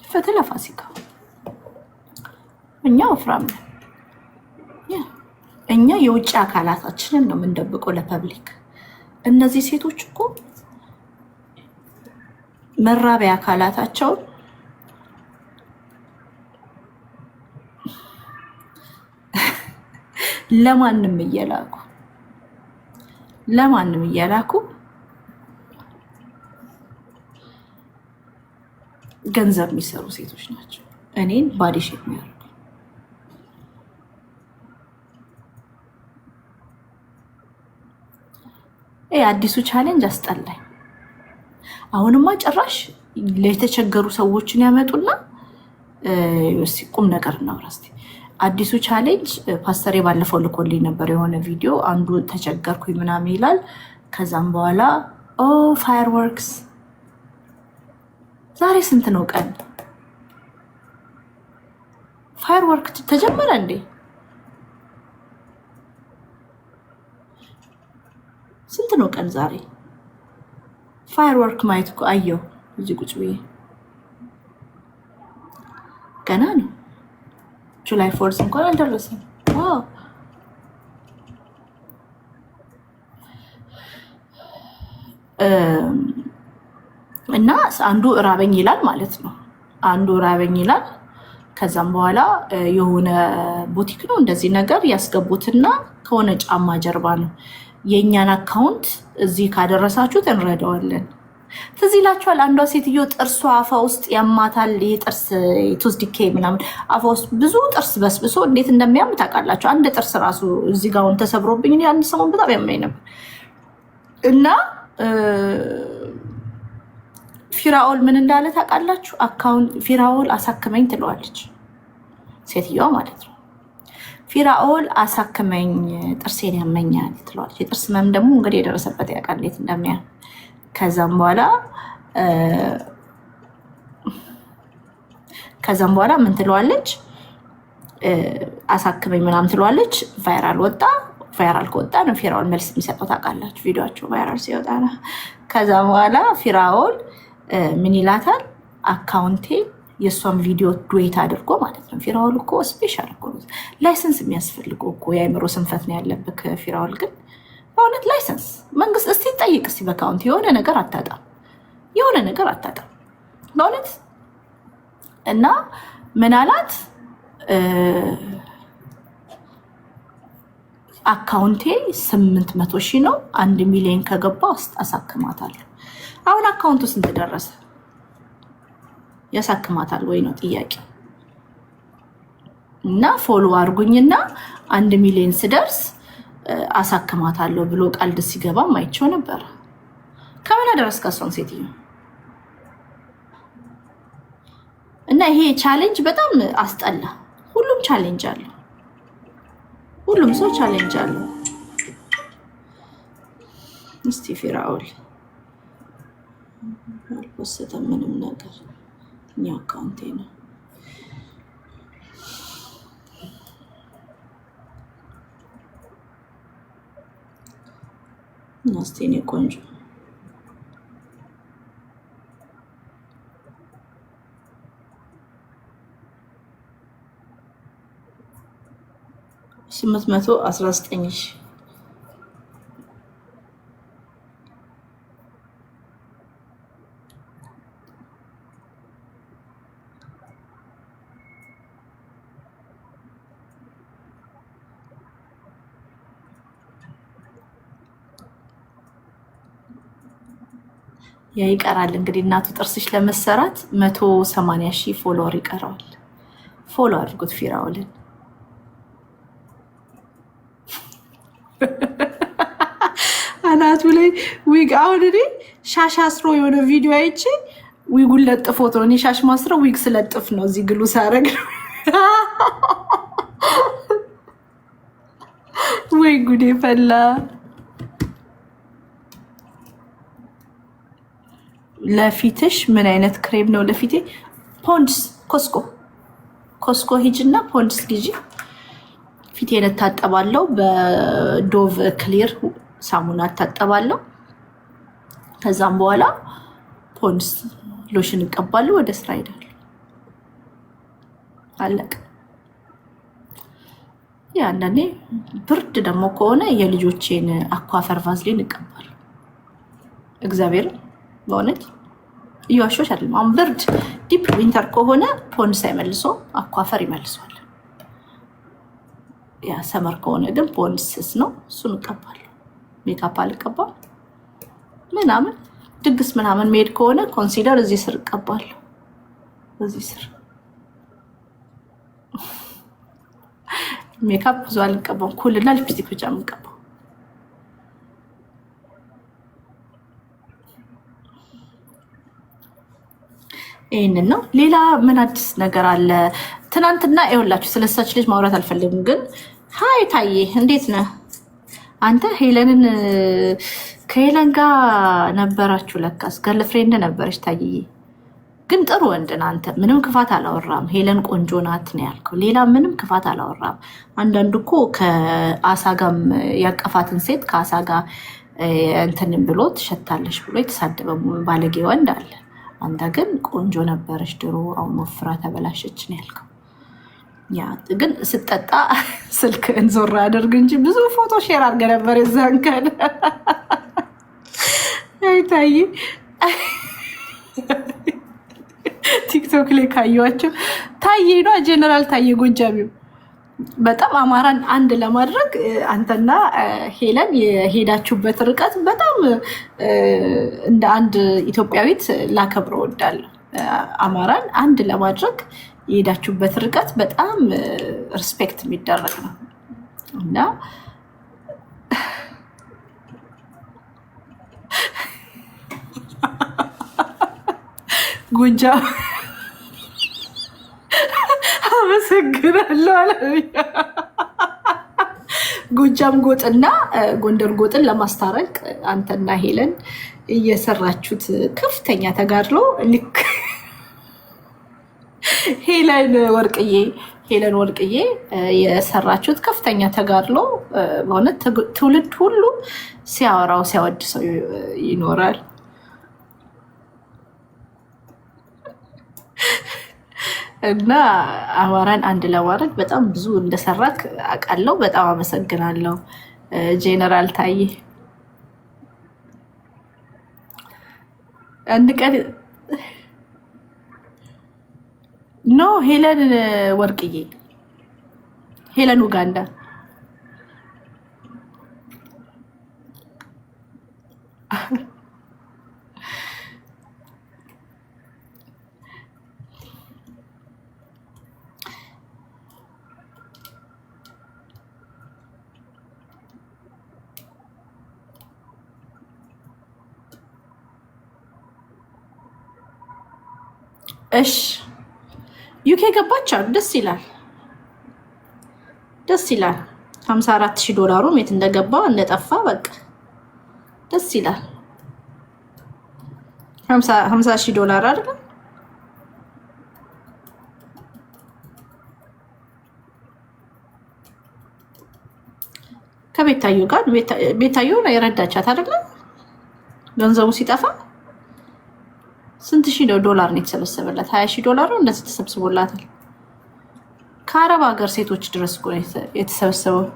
ፈትለ ፋሲካ እኛ ወፍራም ነን። እኛ የውጭ አካላታችንን ነው የምንደብቀው ለፐብሊክ። እነዚህ ሴቶች እኮ መራቢያ አካላታቸውን ለማንም እየላኩ ገንዘብ የሚሰሩ ሴቶች ናቸው። እኔን ባዲ ሼፕ የሚያደርጉ አዲሱ ቻሌንጅ አስጠላኝ። አሁንማ ጭራሽ ለተቸገሩ ሰዎችን ያመጡና ቁም ነገር እናውራ እስኪ። አዲሱ ቻሌንጅ ፓስተሬ ባለፈው ልኮልኝ ነበር የሆነ ቪዲዮ። አንዱ ተቸገርኩኝ ምናምን ይላል። ከዛም በኋላ ፋየርወርክስ ዛሬ ስንት ነው ቀን? ፋየርወርክ ተጀመረ እንዴ? ስንት ነው ቀን ዛሬ? ፋየርወርክ ማየት እኮ አየሁ እዚህ ቁጭ ብዬ። ገና ነው። ጁላይ 4 እንኳን አልደረሰም። ዋው እና አንዱ እራበኝ ይላል ማለት ነው። አንዱ እራበኝ ይላል። ከዛም በኋላ የሆነ ቡቲክ ነው እንደዚህ ነገር ያስገቡትና ከሆነ ጫማ ጀርባ ነው የእኛን አካውንት እዚህ ካደረሳችሁት እንረዳዋለን። ትዝ ይላችኋል? አንዷ ሴትዮ ጥርሷ አፋ ውስጥ ያማታል። ይሄ ጥርስ ቱዝዲኬ ምናምን አፋ ውስጥ ብዙ ጥርስ በስብሶ እንዴት እንደሚያም ታውቃላችሁ? አንድ ጥርስ ራሱ እዚህ ጋር ተሰብሮብኝ አንድ ሰሞን በጣም ያመኝ ነበር። እና ፊራኦል ምን እንዳለ ታውቃላችሁ? ፊራኦል አሳክመኝ ትለዋለች ሴትዮዋ ማለት ነው። ፊራኦል አሳክመኝ ጥርሴን ያመኛል ትለዋለች። የጥርስ ህመም ደግሞ እንግዲህ የደረሰበት ያውቃል እንዴት እንደሚያም። ከዛም በኋላ ምን ትለዋለች? አሳክመኝ ምናምን ትለዋለች። ቫይራል ወጣ። ቫይራል ከወጣ ነው ፊራኦል መልስ የሚሰጠው ታውቃላችሁ? ቪዲዮቸው ቫይራል ሲወጣ ነው። ከዛም በኋላ ፊራኦል ምን ይላታል? አካውንቴ የእሷን ቪዲዮ ዱዌት አድርጎ ማለት ነው። ፊራኦል እኮ ስፔሻል እኮ ላይሰንስ የሚያስፈልገው እኮ የአእምሮ ስንፈት ነው ያለብህ ፊራኦል። ግን በእውነት ላይሰንስ መንግስት እስቲ ጠይቅ እስቲ በአካውንት የሆነ ነገር አታጣም በእውነት። እና ምን አላት? አካውንቴ 800,000 ነው 1 ሚሊዮን ከገባ ውስጥ አሳክማታለሁ። አሁን አካውንቱ ስንት ደረሰ? ያሳክማታል ወይ ነው ጥያቄ። እና ፎሎ አድርጉኝና 1 ሚሊዮን ስደርስ አሳክማታለሁ ብሎ ቀልድ ሲገባ ማይቸው ነበር። ከምን ደረስ ከሷን ሴትዮ? እና ይሄ ቻሌንጅ በጣም አስጠላ። ሁሉም ቻሌንጅ አለው። ሁሉም ሰው ቻሌንጅ አለው። እስቲ ፊራኦል አልወሰደም ምንም ነገር። እኛ አካውንቴ ነው ናስቴኔ ቆንጆ 819,000 ያ ይቀራል እንግዲህ እናቱ ጥርስሽ ለመሰራት 180,000 ፎሎወር ይቀራል። ፎሎ አድርጉት ፊራኦልን። አናቱ ላይ ዊግ አሁን እኔ ሻሽ አስሮ የሆነ ቪዲዮ አይቼ ዊጉን ለጥፎት ነው። እኔ ሻሽ ማስረው ዊግ ስለጥፍ ነው እዚህ ግሉ ሳረግ ነው። ወይ ጉዴ ፈላ። ለፊትሽ ምን አይነት ክሬም ነው ለፊቴ? ፖንድስ ኮስኮ ሂጅና ፖንድስ ግዢ። ፊቴን እታጠባለሁ በዶቭ ክሊር ሳሙና እታጠባለሁ። ከዛም በኋላ ፖንድስ ሎሽን እቀባለሁ። ወደ ስራ ሄዳለሁ። አለቀ። ያ አንዳንዴ ብርድ ደግሞ ከሆነ የልጆቼን አኳፈር ቫዝሊን እቀባለሁ። እግዚአብሔር በእውነት እየዋሾች አይደለም። አሁን ብርድ ዲፕ ዊንተር ከሆነ ፖንስ አይመልሶ አኳፈር ይመልሷል። ያ ሰመር ከሆነ ግን ፖንስስ ነው፣ እሱን እቀባለሁ። ሜካፕ አልቀባም ምናምን። ድግስ ምናምን መሄድ ከሆነ ኮንሲለር እዚህ ስር እቀባለሁ። እዚህ ስር ሜካፕ ብዙ አልቀባም። ኩልና ሊፕስቲክ ብቻ የምቀባው። ይህንን ነው። ሌላ ምን አዲስ ነገር አለ? ትናንትና ይኸውላችሁ ስለሳች ልጅ ማውራት አልፈልግም፣ ግን ሀይ ታዬ እንዴት ነህ አንተ? ሄለንን ከሄለን ጋር ነበራችሁ ለካስ። ገርል ፍሬንድ ነበረች ታዬ። ግን ጥሩ ወንድ ነህ አንተ። ምንም ክፋት አላወራም። ሄለን ቆንጆ ናት ነው ያልከው። ሌላ ምንም ክፋት አላወራም። አንዳንዱ እኮ ከአሳ ጋር ያቀፋትን ሴት ከአሳ ጋር እንትንም ብሎ ትሸታለች ብሎ የተሳደበ ባለጌ ወንድ አለ። አንተ ግን ቆንጆ ነበረች ድሮ፣ አሁን ወፍራ ተበላሸች ነው ያልከው። ያ ግን ስጠጣ ስልክህን ዞር አድርግ እንጂ ብዙ ፎቶ ሼር አድርገህ ነበር የዛን ቀን። ታዬ ቲክቶክ ላይ ካየኋቸው ታዬ ነው ጀነራል ታዬ ጎጃሚው። በጣም አማራን አንድ ለማድረግ አንተና ሄለን የሄዳችሁበት ርቀት በጣም እንደ አንድ ኢትዮጵያዊት ላከብረው እወዳለሁ። አማራን አንድ ለማድረግ የሄዳችሁበት ርቀት በጣም ሪስፔክት የሚደረግ ነው እና ጎጃም አመሰግናለሁ አለ። ጎጃም ጎጥና ጎንደር ጎጥን ለማስታረቅ አንተና ሄለን እየሰራችሁት ከፍተኛ ተጋድሎ ልክ ሄለን ወርቅዬ የሰራችሁት ከፍተኛ ተጋድሎ በእውነት ትውልድ ሁሉ ሲያወራው ሲያወድሰው ይኖራል። እና አማራን አንድ ለማድረግ በጣም ብዙ እንደሰራክ አውቃለሁ። በጣም አመሰግናለሁ ጄነራል ታዬ። አንድ ቀን ኖ ሄለን ወርቅዬ፣ ሄለን ኡጋንዳ እሺ ዩኬ ገባች አሉ። ደስ ይላል። 54,000 ዶላሩም የት እንደገባ እንደጠፋ በቃ ደስ ይላል። 50,000 ዶላር አይደል? ከቤታዩ ጋር ቤታዩ ነው የረዳቻት አይደል? ገንዘቡ ሲጠፋ ስንት ሺህ ዶላር ነው የተሰበሰበላት? 20,000 ዶላር ነው እንደዚህ ተሰብስቦላታል። ከአረብ ሀገር ሴቶች ድረስ እኮ ነው የተሰበሰበው።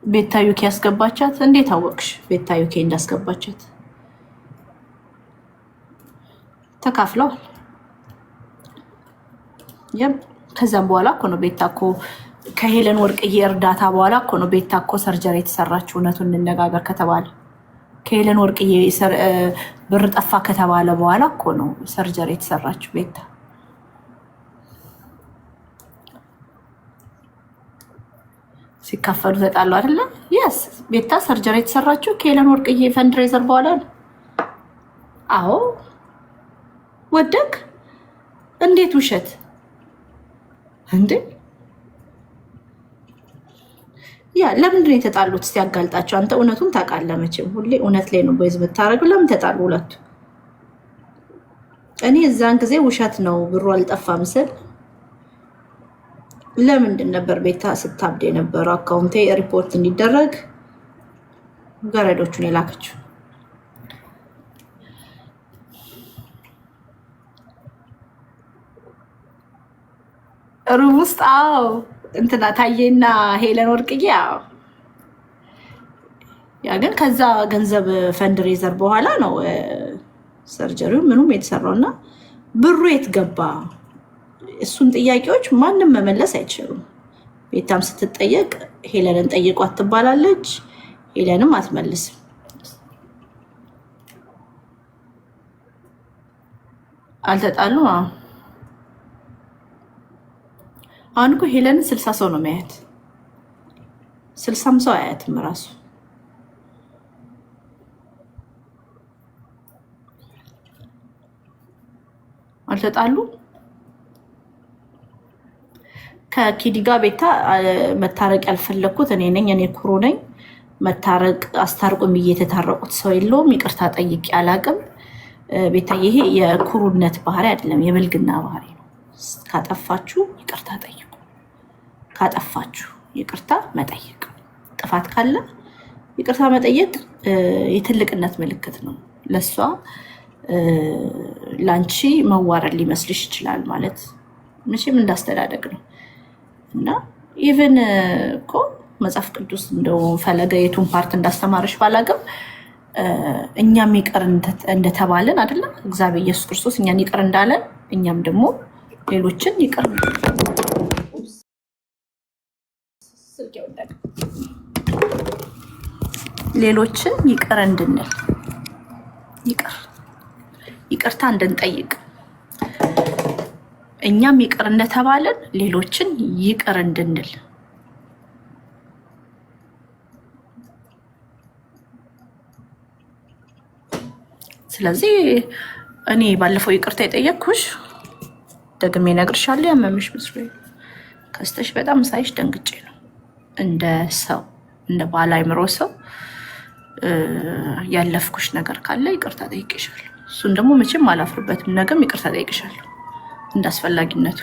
ቤታዩ ኬ ያስገባቻት። እንዴት አወቅሽ ቤታዩ ኬ እንዳስገባቻት? ተካፍለዋል። ከዛም በኋላ እኮ ነው ቤታ እኮ ከሄለን ወርቅዬ እርዳታ በኋላ እኮ ነው ቤታ እኮ ሰርጀሪ የተሰራችው። እውነቱን እንነጋገር ከተባለ ከሄለን ወርቅዬ ብር ጠፋ ከተባለ በኋላ እኮ ነው ሰርጀሪ የተሰራችው ቤታ። ሲካፈሉ ተጣሉ አይደለ? የስ ቤታ ሰርጀሪ የተሰራችው ከሄለን ወርቅዬ ፈንድሬዘር በኋላ ነው። አዎ ወደክ እንዴት ውሸት እንዴ? ያ ለምንድን ነው የተጣሉት? እስቲ ያጋልጣቸው። አንተ እውነቱን ታውቃለህ መቼም። ሁሌ እውነት ላይ ነው ቦይዝ የምታደርገው። ለምን ተጣሉ ሁለቱ? እኔ እዛን ጊዜ ውሸት ነው ብሩ አልጠፋም ስል ለምንድን ነበር ቤታ ስታብድ የነበረው አካውንቴ ሪፖርት እንዲደረግ ገረዶቹን የላከችው? ሩም ውስጥ አዎ እንትና ታዬና ሄለን ወርቅዬ አዎ። ያ ግን ከዛ ገንዘብ ፈንድሬዘር በኋላ ነው ሰርጀሪው ምኑም የተሰራው እና ብሩ የት ገባ? እሱን ጥያቄዎች ማንም መመለስ አይችሉም። ቤታም ስትጠየቅ ሄለንን ጠይቋት ትባላለች። ሄለንም አትመልስም። አልተጣሉ። አሁን እኮ ሄለንን 60 ሰው ነው የሚያያት። 60 ሰው አያትም ራሱ። አልተጣሉ። ከኪዲ ጋር ቤታ መታረቅ ያልፈለግኩት እኔ ነኝ። እኔ ኩሩ ነኝ። መታረቅ አስታርቁም ብዬ የተታረቁት ሰው የለውም። ይቅርታ ጠይቄ አላቅም። ቤታ ይሄ የኩሩነት ባህሪ አይደለም፣ የብልግና ባህሪ ነው። ካጠፋችሁ ይቅርታ ጠይቁ። ካጠፋችሁ ይቅርታ መጠየቅ፣ ጥፋት ካለ ይቅርታ መጠየቅ የትልቅነት ምልክት ነው። ለሷ ላንቺ መዋረድ ሊመስልሽ ይችላል። ማለት መቼም እንዳስተዳደግ ነው እና ኢቨን እኮ መጽሐፍ ቅዱስ እንደው ፈለገ የቱን ፓርት እንዳስተማረሽ ባላቅም እኛም ይቅር እንደተባለን አይደለም እግዚአብሔር ኢየሱስ ክርስቶስ እኛን ይቅር እንዳለን እኛም ደግሞ ሌሎችን ይቅር ሌሎችን ይቅር እንድንል ይቅርታ እንድንጠይቅ እኛም ይቅር እንደተባለን ሌሎችን ይቅር እንድንል። ስለዚህ እኔ ባለፈው ይቅርታ የጠየቅኩሽ ደግሜ እነግርሻለሁ። ያመምሽ መስሎኝ ከስተሽ በጣም ሳይሽ ደንግጬ ነው። እንደ ሰው እንደ ባለ አእምሮ ሰው ያለፍኩሽ ነገር ካለ ይቅርታ ጠይቄሻለሁ። እሱን ደግሞ መቼም አላፍርበትም። ነገም ይቅርታ ጠይቄሻለሁ እንዳስፈላጊነቱ።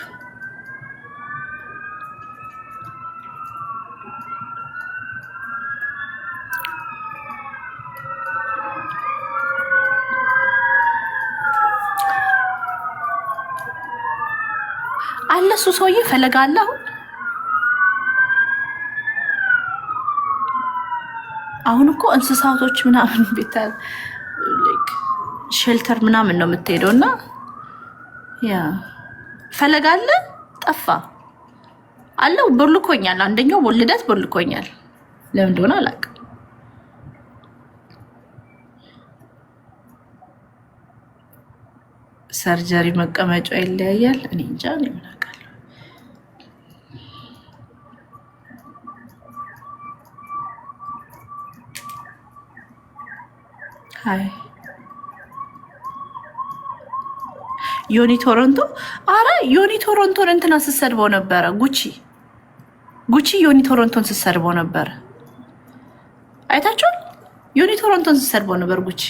አለ እሱ ሰውዬ ፈለጋለ። አሁን እኮ እንስሳቶች ምናምን ቤታ ሼልተር ምናምን ነው የምትሄደው እና ያ ፈለጋለ ጠፋ አለው። ቦልኮኛል። አንደኛው ወልደት ቦልኮኛል። ለምን እንደሆነ አላውቅም። ሰርጀሪ መቀመጫው ይለያያል። እኔ እንጃ ነው ምን አውቃለሁ። ሃይ ዮኒ ቶሮንቶ። አረ ዮኒ ቶሮንቶን እንትና ስትሰድበው ነበረ። ጉቺ ዮኒ ቶሮንቶን ስትሰድበው ነበረ። አይታችኋል? ዮኒ ቶሮንቶን ስትሰድበው ነበር ጉቺ።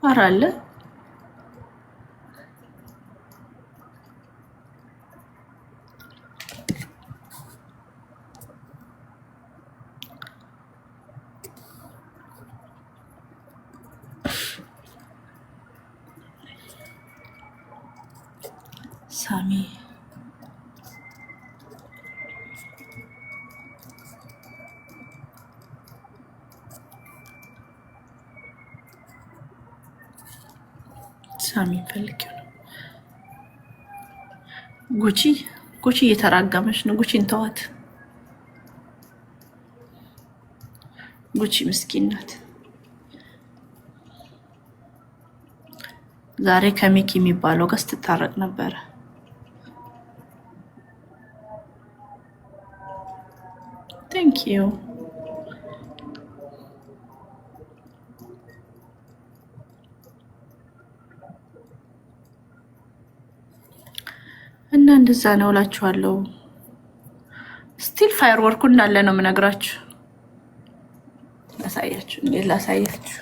አረ አለ ሳሚ ፈልጊው ነው። ጉቺ እየተራገመች ነው። ጉቺን ተዋት። ጉቺ ምስኪን ናት። ዛሬ ከሚኪ የሚባለው ጋር ስትታረቅ ነበረ። ቴንክ ዩ እና እንደዛ ነው እላችኋለሁ። ስቲል ፋየር ወርኩ እንዳለ ነው የምነግራችሁ። ላሳያችሁ፣ እንዴት ላሳያችሁ?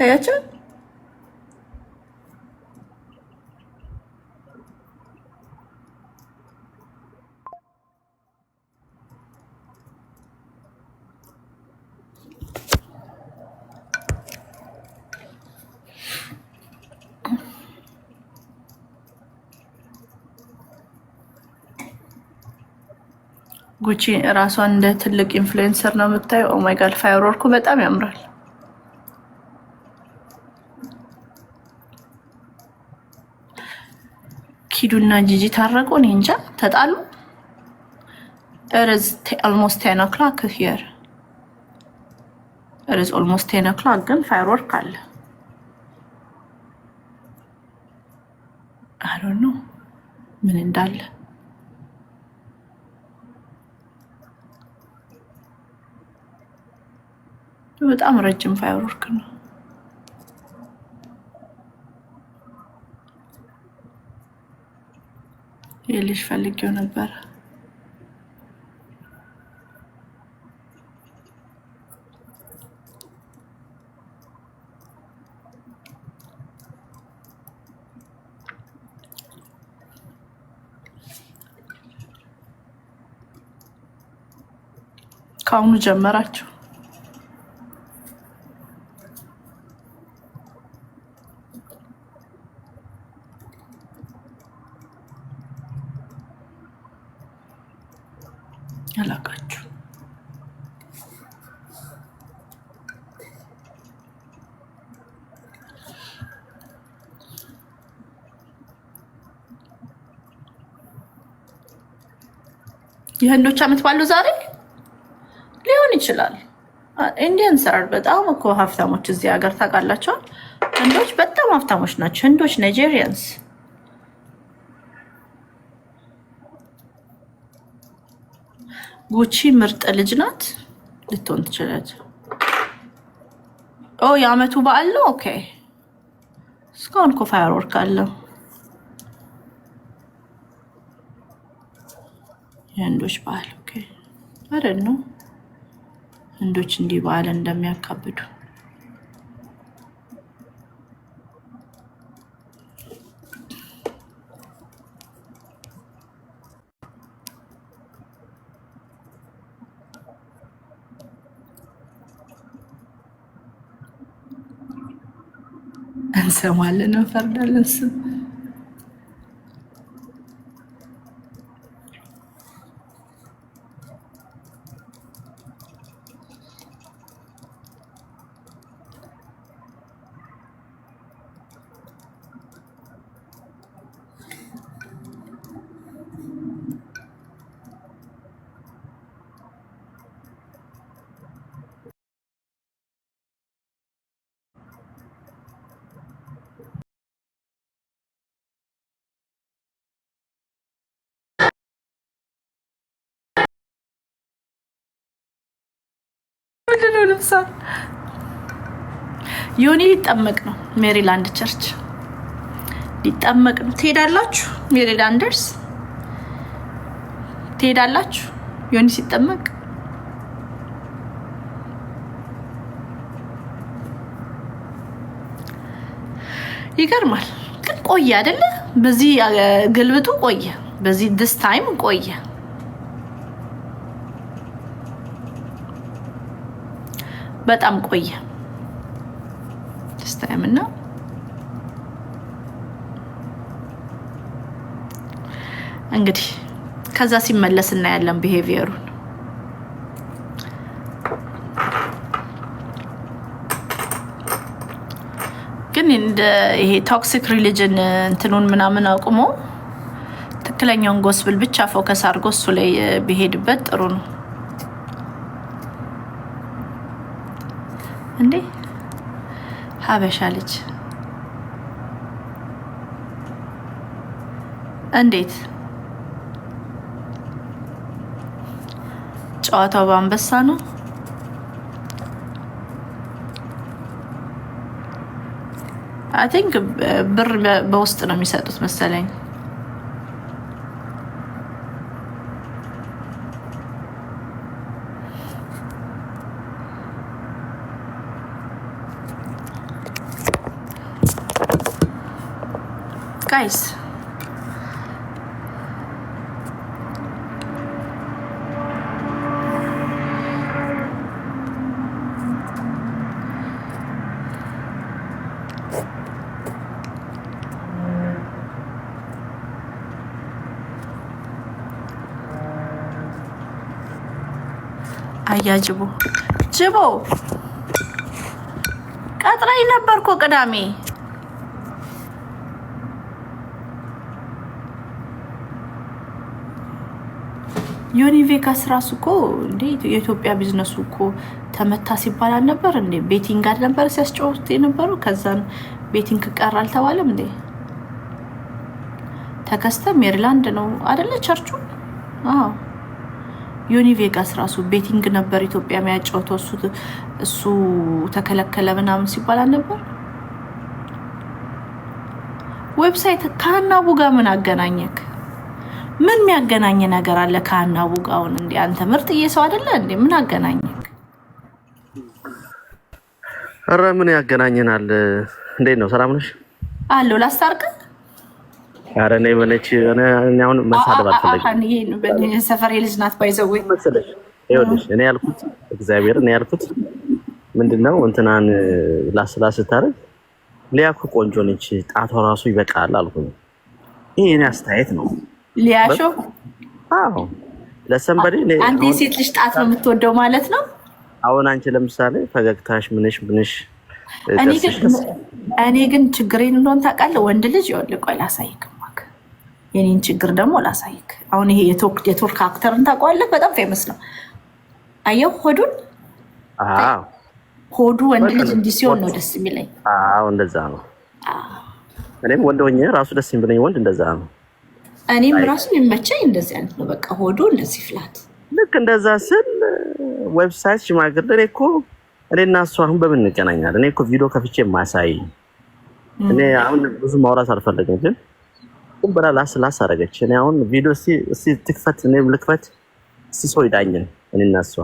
ታያችሁ ጉቺ ራሷን እንደ ትልቅ ኢንፍሉዌንሰር ነው የምታየው። ኦ ማይ ጋድ ፋየርወርኩ በጣም ያምራል። ኪዱና ጂጂ ታረቁ። እኔ እንጃ ተጣሉ። It is almost 10 o'clock here. It is almost 10 o'clock ግን ፋየርወርክ አለ። I don't know ምን እንዳለ በጣም ረጅም ፋየርወርክ ነው። የልጅ ፈልጌው ነበር። ካሁኑ ጀመራችሁ? ያላቃችሁ የህንዶች አመት ባለው ዛሬ ሊሆን ይችላል። ኢንዲያን ሰር በጣም እኮ ሀብታሞች እዚህ ሀገር ታውቃላችሁ። ህንዶች በጣም ሀብታሞች ናቸው። ህንዶች ናይጄሪያንስ ጉቺ ምርጥ ልጅ ናት። ልትሆን ትችላለች። ኦ የአመቱ በዓል ነው። ኦኬ እስካሁን እኮ ፋየርወርክ አለው። የህንዶች በዓል ኦኬ አይደል ነው። ህንዶች እንዲህ በዓል እንደሚያካብዱ እንሰማለን፣ እንፈርዳለን። ስም ምንድነው? ልብሳ ዮኒ ሊጠመቅ ነው። ሜሪላንድ ቸርች ሊጠመቅ ነው። ትሄዳላችሁ? ሜሪላንደርስ ትሄዳላችሁ? ዮኒ ሲጠመቅ ይገርማል። ግን ቆየ አይደለ? በዚህ ግልብጡ ቆየ። በዚህ this time ቆየ። በጣም ቆየ this time እና እንግዲህ ከዛ ሲመለስ እናያለን ቢሄቪየሩን። ግን እንደ ይሄ ቶክሲክ ሪሊጅን እንትኑን ምናምን አቁሞ ትክክለኛውን ጎስፕል ብቻ ፎከስ አድርጎ እሱ ላይ ቢሄድበት ጥሩ ነው። እንዴ ሀበሻ ልጅ እንዴት ጨዋታው በአንበሳ ነው። አይ ቲንክ ብር በውስጥ ነው የሚሰጡት መሰለኝ። ጋይስ አያ ጅቦ ቀጥራኝ ነበርኩ ቅዳሜ። ዮኒ ቬጋስ ራሱ እኮ እንዴ የኢትዮጵያ ቢዝነሱ እኮ ተመታ ሲባል አልነበር እንዴ? ቤቲንግ አልነበር ሲያስጨውት የነበረው? ከዛን ቤቲንግ ቀር አልተባለም እንዴ? ተከስተ ሜሪላንድ ነው አይደለ ቸርቹ? አዎ ዮኒ ቬጋስ ራሱ ቤቲንግ ነበር ኢትዮጵያ የሚያጫውተው እሱ ተከለከለ ምናምን ሲባል አልነበር? ዌብሳይት ከሀናቡ ጋር ምን አገናኘክ? ምን የሚያገናኝ ነገር አለ ከሀናቡ ጋር? አሁን እንዴ አንተ ምርጥ እየሰው አይደለ እንዴ? ምን አገናኘክ? ኧረ ምን ያገናኘናል? እንዴት ነው? ሰላም ነሽ? አለው ላስታርቅ። ኧረ እኔ በነች እኔ አሁን መሳደብ አልፈልግም። እኔ ሰፈሬ ልጅ ናት ባይዘው መሰለሽ። ይኸውልሽ እኔ ያልኩት እግዚአብሔር እኔ ያልኩት ምንድነው እንትናን ላስላስ ታረግ ሊያኩ ቆንጆ ነች፣ ጣቷ ራሱ ይበቃል አልኩኝ። ይሄ እኔ አስተያየት ነው። ሊያሾ አዎ ለሰንበዲ አንተ ሴት ልጅ ጣት ነው የምትወደው ማለት ነው። አሁን አንቺ ለምሳሌ ፈገግታሽ ምንሽ እኔ ግን ችግሬን እንደሆነ ታውቃለህ። ወንድ ልጅ ይወልቅ ቆይ ላሳይክ ማክ የኔን ችግር ደግሞ ላሳይክ። አሁን ይሄ የቱርክ አክተርን ታውቀዋለህ? በጣም ፌመስ ነው። አየው ሆዱን። አዎ ሆዱ ወንድ ልጅ እንዲህ ሲሆን ነው ደስ የሚለኝ። አዎ እንደዛ ነው። እኔም ወንድ ሆኜ ራሱ ደስ የሚለኝ ወንድ እንደዛ ነው። እኔም ራሱ የሚመቸኝ እንደዚህ አይነት ነው። በቃ ሆዱ እንደዚህ ፍላት ልክ እንደዛ ስል ዌብሳይት ሽማግሌ እኔ እኮ እኔና እሱ አሁን በምን እንገናኛለን? እኔ እኮ ቪዲዮ ከፍቼ ማሳይ እኔ አሁን ብዙ ማውራት አልፈልግም፣ ግን ቁም ብላ ላስ አደረገች። እኔ አሁን ቪዲዮ እስቲ ትክፈት፣ እኔም ልክፈት፣ እስቲ ሰው ይዳኘን እኔና እሷ።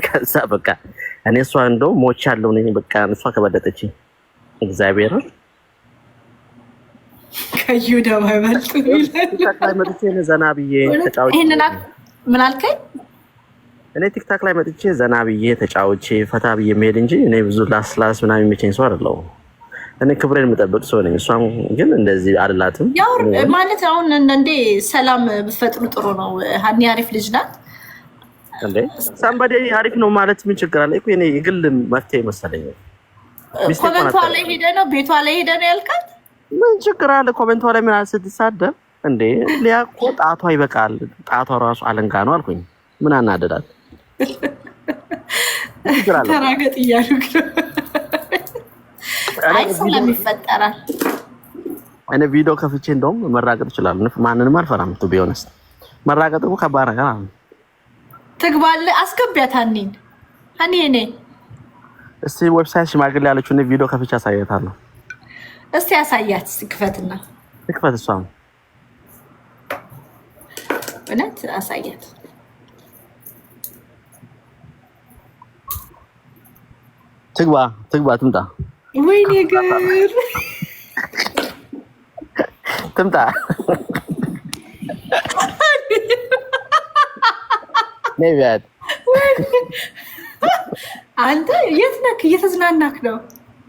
ከዛ በቃ እኔ እሷ እንደው ሞች ያለው ነኝ በቃ እሷ ከበለጠች እግዚአብሔር ከዩዳ ባይበልጥ ይላል። መጥቼ ዘና ብዬ ተጫውቼ ምን አልከኝ? እኔ ቲክታክ ላይ መጥቼ ዘና ብዬ ተጫውቼ ፈታ ብዬ መሄድ እንጂ እኔ ብዙ ላስላስ ምናምን የሚመቸኝ ሰው አይደለሁም። እኔ ክብሬን የምጠብቅ ሰው ነኝ። እሷም ግን እንደዚህ አይደላትም። ያው ማለት አሁን እንዴ ሰላም ብትፈጥሩ ጥሩ ነው። ሀኒ አሪፍ ልጅ ናት እንዴ ሳምባዲ አሪፍ ነው ማለት ምን ችግር አለ? እኮ እኔ የግል መፍትሄ መሰለኝ። ኮሜንቷ ላይ ሄደ ነው ቤቷ ላይ ሄደ ነው ያልካት። ምን ችግር አለ? ኮሜንቷ ላይ ምን ስትሳደብ እንዴ ሊያቆ ጣቷ ይበቃል፣ ጣቷ ራሱ አለንጋ ነው አልኩኝ። ምን አናደዳል? ተራገጥ እያሉ አይ ሰላም ይፈጠራል። እኔ ቪዲዮ ከፍቼ እንደውም መራገጥ ይችላል። ማንንም አልፈራም። ቱ ቢሆንስ መራገጥ እኮ ከባድ ነገር ነው። ትግባለህ። አስገቢያት ሀኒን። ሀኒ እኔ እስቲ ዌብሳይት ሽማግሌ ያለችው እኔ ቪዲዮ ከፍቼ አሳያታለሁ። እስቲ ያሳያት። እስቲ ክፈትና ትክፈት። እሷም እውነት አሳያት። ትግባ ትምጣ። ወይኔ ገር ትምጣ። ነቢያት አንተ የት ነህ? እየተዝናናክ ነው?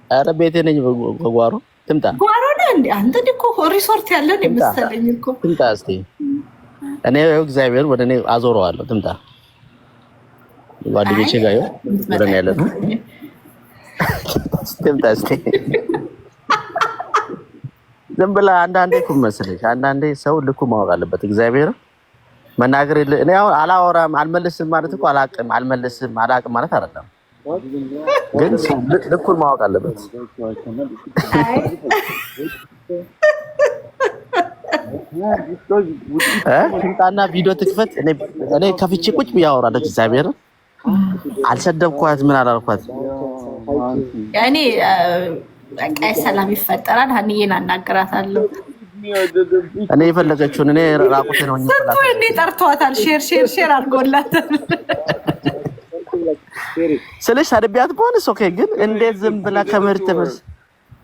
ኧረ ቤቴ ነኝ በጓሮ። ትምጣ። ጓሮ ነህ እንዴ? አንተ እኮ ሪሶርት ያለን የመሰለኝ እኮ። ትምጣ እስኪ። እኔ እግዚአብሔር ወደ እኔ አዞረዋለሁ። ትምጣ። ጓደኞቼ ጋር ይኸው ወደ እኔ ያለ ነው። ትምጣ እስኪ። ዝም ብላ አንዳንዴ እኮ መሰለሽ አንዳንዴ ሰው ልኩ ማወቅ አለበት። እግዚአብሔር መናገር እኔ አሁን አላወራም አልመልስም ማለት እኮ አልመልስም አላቅም ማለት አይደለም፣ ግን ልኩን ማወቅ አለበት። ትምጣና ቪዲዮ ትክፈት። እኔ ከፍቼ ቁጭ ብዬ አወራለሁ። እግዚአብሔር አልሰደብኳት ምን አላልኳት። እኔ በቃ ሰላም ይፈጠራል። ሀኒዬን አናግራታለሁ። እኔ የፈለገችውን እኔ ራቁቴ ነው እንዴ ጠርቷታል። ሼር አድርጎላታል። ስልሽ ሰድቢያት በሆነስ ኦኬ፣ ግን እንዴት ዝም ብላ ከምህርት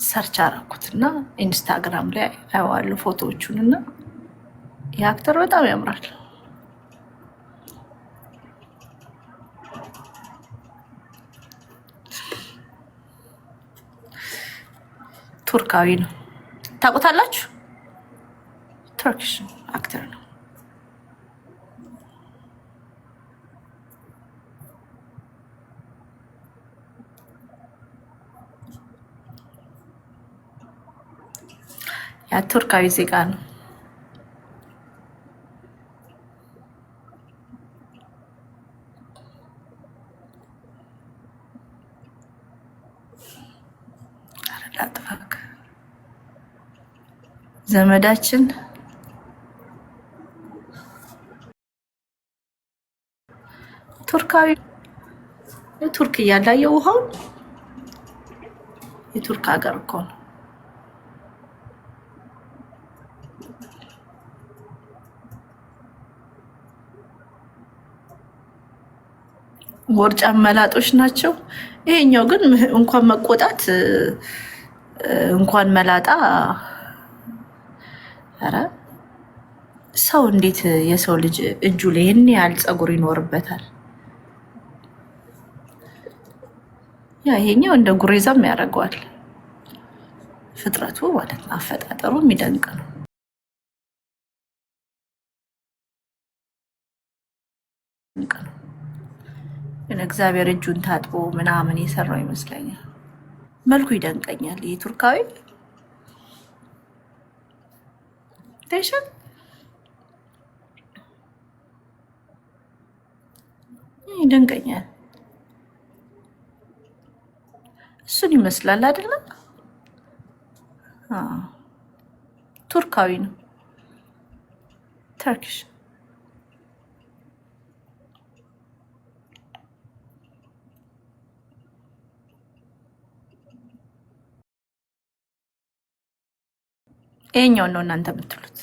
ሰርች አደረኩትና ኢንስታግራም ላይ አየዋለሁ ፎቶዎቹንና የአክተር በጣም ያምራል። ቱርካዊ ነው። ታውቁታላችሁ? ቱርኪሽ አክተር ነው። ያ ቱርካዊ ዜጋ ነው። አረዳጥፋክ ዘመዳችን ቱርካዊ የቱርክ እያላየ ውሃው የቱርክ ሀገር እኮ ነው። ቦርጫ መላጦች ናቸው። ይሄኛው ግን እንኳን መቆጣት እንኳን መላጣ ኧረ ሰው እንዴት የሰው ልጅ እጁ ላይ ይሄን ያህል ፀጉር ይኖርበታል? ያ ይሄኛው እንደ ጉሬዛም ያደርገዋል ፍጥረቱ ማለት ነው። አፈጣጠሩ የሚደንቅ ነው። እግዚአብሔር እጁን ታጥቦ ምናምን የሰራው ይመስለኛል። መልኩ ይደንቀኛል። ይሄ ቱርካዊ ታይሻል ይደንቀኛል። እሱን ይመስላል አይደለም? ቱርካዊ ነው። ተርኪሽ ይሄኛውን ነው እናንተ የምትሉት።